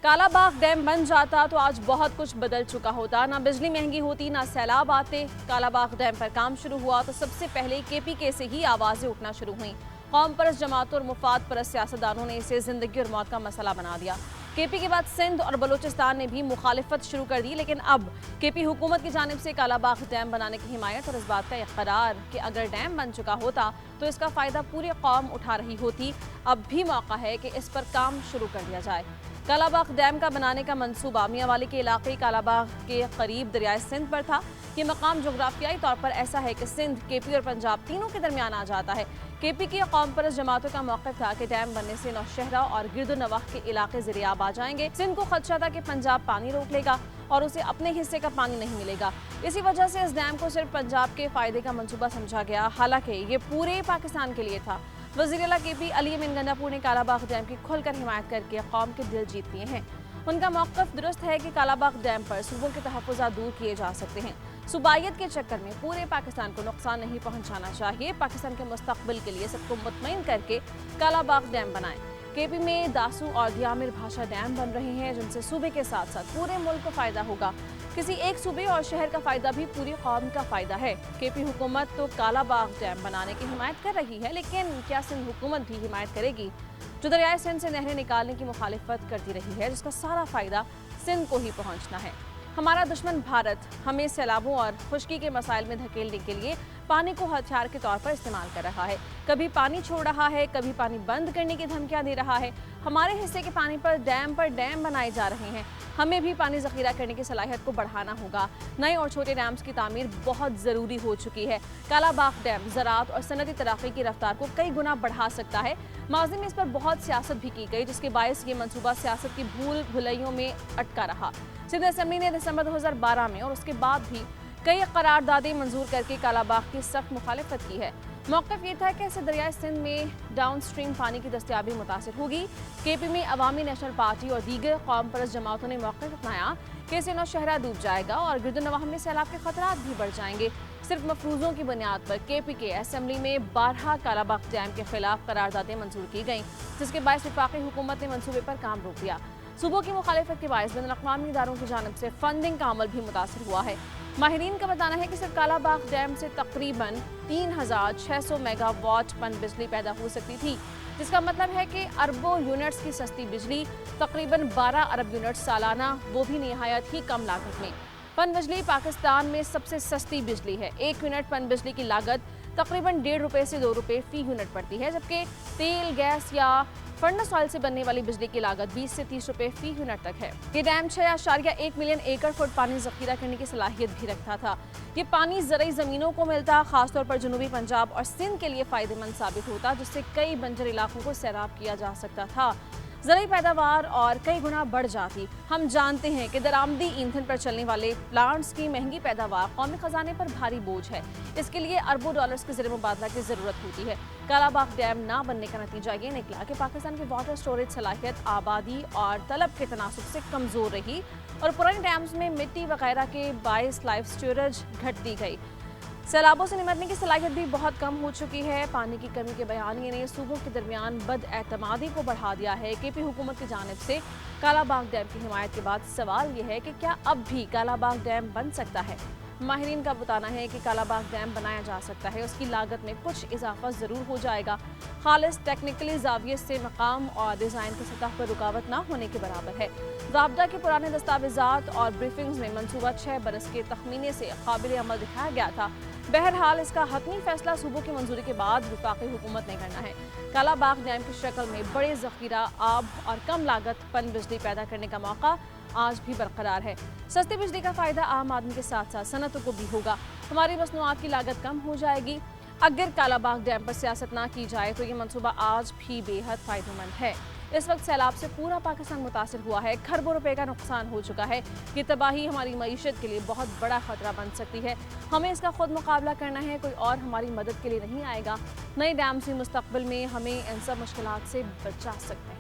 काला बाग डैम बन जाता तो आज बहुत कुछ बदल चुका होता। ना बिजली महंगी होती, ना सैलाब आते। काला बाग डैम पर काम शुरू हुआ तो सबसे पहले केपीके से ही आवाजें उठना शुरू हुई। कौम परस्त जमातों और मुफाद परस्त सियासतदानों ने इसे जिंदगी और मौत का मसला बना दिया। केपी के बाद सिंध और बलूचिस्तान ने भी मुखालिफत शुरू कर दी, लेकिन अब केपी हुकूमत की जानिब से काला बाग डैम बनाने की हिमायत और इस बात का इक़रार कि अगर डैम बन चुका होता तो इसका फ़ायदा पूरी कौम उठा रही होती। अब भी मौका है कि इस पर काम शुरू कर दिया जाए। काला बाग डैम का बनाने का मंसूबा मियांवाली के इलाके काला बाग के करीब दरियाए सिंध पर था। ये मकाम जोग्राफियाई तौर पर ऐसा है कि सिंध, केपी और पंजाब तीनों के दरमियान आ जाता है। केपी की कौम परस्त जमातों का मौक़िफ़ था कि डैम बनने से नौशहरा और गिरदोनवाह के इलाके ज़रियाब आ जाएंगे। सिंध को खदशा था कि पंजाब पानी रोक लेगा और उसे अपने हिस्से का पानी नहीं मिलेगा। इसी वजह से इस डैम को सिर्फ पंजाब के फ़ायदे का मंसूबा समझा गया, हालांकि ये पूरे पाकिस्तान के लिए था। वज़ीर आला केपी अली अमीन गंडापुर ने काला बाग डैम की खुलकर हिमायत करके कौम के दिल जीत लिए हैं। उनका मौक़िफ़ दुरुस्त है कि काला बाग डैम पर सूबों के तहफ़्फ़ुज़ात दूर किए जा सकते हैं। सूबाइयत के चक्कर में पूरे पाकिस्तान को नुकसान नहीं पहुंचाना चाहिए। पाकिस्तान के मुस्तक़बिल के लिए सबको मुतमईन करके काला बाग डैम बनाएं। केपी में दासू और दियामिर भाषा डैम बन रहे हैं, जिनसे सूबे के साथ साथ पूरे मुल्क को फ़ायदा होगा। किसी एक सूबे और शहर का फ़ायदा भी पूरी कौम का फ़ायदा है। केपी हुकूमत तो काला बाग डैम बनाने की हिमायत कर रही है, लेकिन क्या सिंध हुकूमत भी हिमायत करेगी, जो दरियाए सिंध से नहरें निकालने की मुखालिफत करती रही है, जिसका सारा फ़ायदा सिंध को ही पहुँचना है। हमारा दुश्मन भारत हमें सैलाबों और खुश्की के मसाइल में धकेलने के लिए पानी को हथियार के तौर पर इस्तेमाल कर रहा है। कभी पानी छोड़ रहा है, कभी पानी बंद करने की धमकियां दे रहा है। हमारे हिस्से के पानी पर डैम बनाए जा रहे हैं। हमें भी पानी ज़ख़ीरा करने की सलाहियत को बढ़ाना होगा। नए और छोटे डैम्स की तामीर बहुत ज़रूरी हो चुकी है। काला बाग डैम ज़राअत और सनअती तरक्की की रफ्तार को कई गुना बढ़ा सकता है। माज़ी में इस पर बहुत सियासत भी की गई, जिसके बायस ये मनसूबा सियासत की भूल भुलैयों में अटका रहा। सिंध असेंबली ने दिसंबर 2012 में और उसके बाद भी कई करारदादें मंजूर करके काला बाग की सख्त मुखालिफत की है। मौक़िफ़ ये था कि इससे दरियाए सिंध में डाउन स्ट्रीम पानी की दस्तियाबी मुतासिर होगी। केपी में अवामी नेशनल पार्टी और दीगर कौम परस्त जमातों ने मौक़िफ़ अपनाया कि इससे नौशहरा डूब जाएगा और गिरदोनवाह में सैलाब के खतरात भी बढ़ जाएंगे। सिर्फ मफरूज़ों की बुनियाद पर केपी के असेंबली में 12 काला बाग डैम के खिलाफ करारदादें मंजूर की गईं, जिसके बायस वफाकी हुकूमत ने मनसूबे पर काम रोक दिया। सूबों की मुखालिफत के बायस बैनुल-अक़वामी इदारों की जानिब से फंडिंग का अमल भी मुतासिर हुआ है। माहिरीन का बताना है कि सिर्फ काला बाग डैम से तकरीबन 3600 मेगावाट पन बिजली पैदा हो सकती थी, जिसका मतलब है कि अरबों यूनिट्स की सस्ती बिजली, तकरीबन 12 अरब यूनिट सालाना, वो भी निहायत ही कम लागत में। पन बिजली पाकिस्तान में सबसे सस्ती बिजली है। 1 यूनिट पन बिजली की लागत तकरीबन 1.5 रुपये से 2 रुपये फ़ी यूनिट पड़ती है, जबकि तेल, गैस या फर्नेस ऑयल से बनने वाली बिजली की लागत 20 से 30 रुपये फ़ी यूनिट तक है। ये डैम 6.1 मिलियन एकड़ फुट पानी ज़ख़ीरा करने की सलाहियत भी रखता था। ये पानी ज़रई ज़मीनों को मिलता, खासतौर पर जनूबी पंजाब और सिंध के लिए फ़ायदेमंद साबित होता, जिससे कई बंजर इलाकों को सैराब किया जा सकता था। ज़रूरी पैदावार और कई गुना बढ़ जाती। हम जानते हैं कि दरामदी ईंधन पर चलने वाले प्लांट्स की महंगी पैदावार कौमी खजाने पर भारी बोझ है। इसके लिए अरबों डॉलर्स के ज़र मुबादला की ज़रूरत होती है। काला बाग डैम ना बनने का नतीजा ये निकला कि पाकिस्तान की वाटर स्टोरेज सलाहियत आबादी और तलब के तनासुब से कमज़ोर रही और पुराने डैम्स में मिट्टी वगैरह के बायस लाइफ स्टोरेज घटती गई। सैलाबों से निमटने की सलाहियत भी बहुत कम हो चुकी है। पानी की कमी के बयानिए ने सूबों के दरमियान बदएतमादी को बढ़ा दिया है। केपी हुकूमत की जानिब से काला बाग डैम की हिमायत के बाद सवाल यह है कि क्या अब भी काला बाग डैम बन सकता है। माहिरीन का बताना है कि काला बाग डैम बनाया जा सकता है, उसकी लागत में कुछ इजाफा ज़रूर हो जाएगा। खालिस टेक्निकली ज़ाविये से मकाम और डिज़ाइन की सतह पर रुकावट ना होने के बराबर है। ज़ाब्ता के पुराने दस्तावेज़ात और ब्रीफिंग्स में मनसूबा 6 बरस के तखमीने से काबिल अमल दिखाया गया था। बहरहाल इसका हतमी फैसला सूबों की मंजूरी के बाद वफाकी हुकूमत ने करना है। काला बाग डैम की शक्ल में बड़े ज़ख़ीरा, आब और कम लागत पन बिजली पैदा करने का मौका आज भी बरकरार है। सस्ती बिजली का फ़ायदा आम आदमी के साथ साथ सनअतों को भी होगा। हमारी मसनूआत की लागत कम हो जाएगी। अगर काला बाग डैम पर सियासत ना की जाए तो ये मनसूबा आज भी बेहद फ़ायदेमंद है। इस वक्त सैलाब से पूरा पाकिस्तान मुतासिर हुआ है। खरबों रुपए का नुकसान हो चुका है। ये तबाही हमारी मईशत के लिए बहुत बड़ा खतरा बन सकती है। हमें इसका खुद मुकाबला करना है, कोई और हमारी मदद के लिए नहीं आएगा। नए डैम्स भी मुस्तक़बिल में हमें इन सब मुश्किलात से बचा सकते हैं।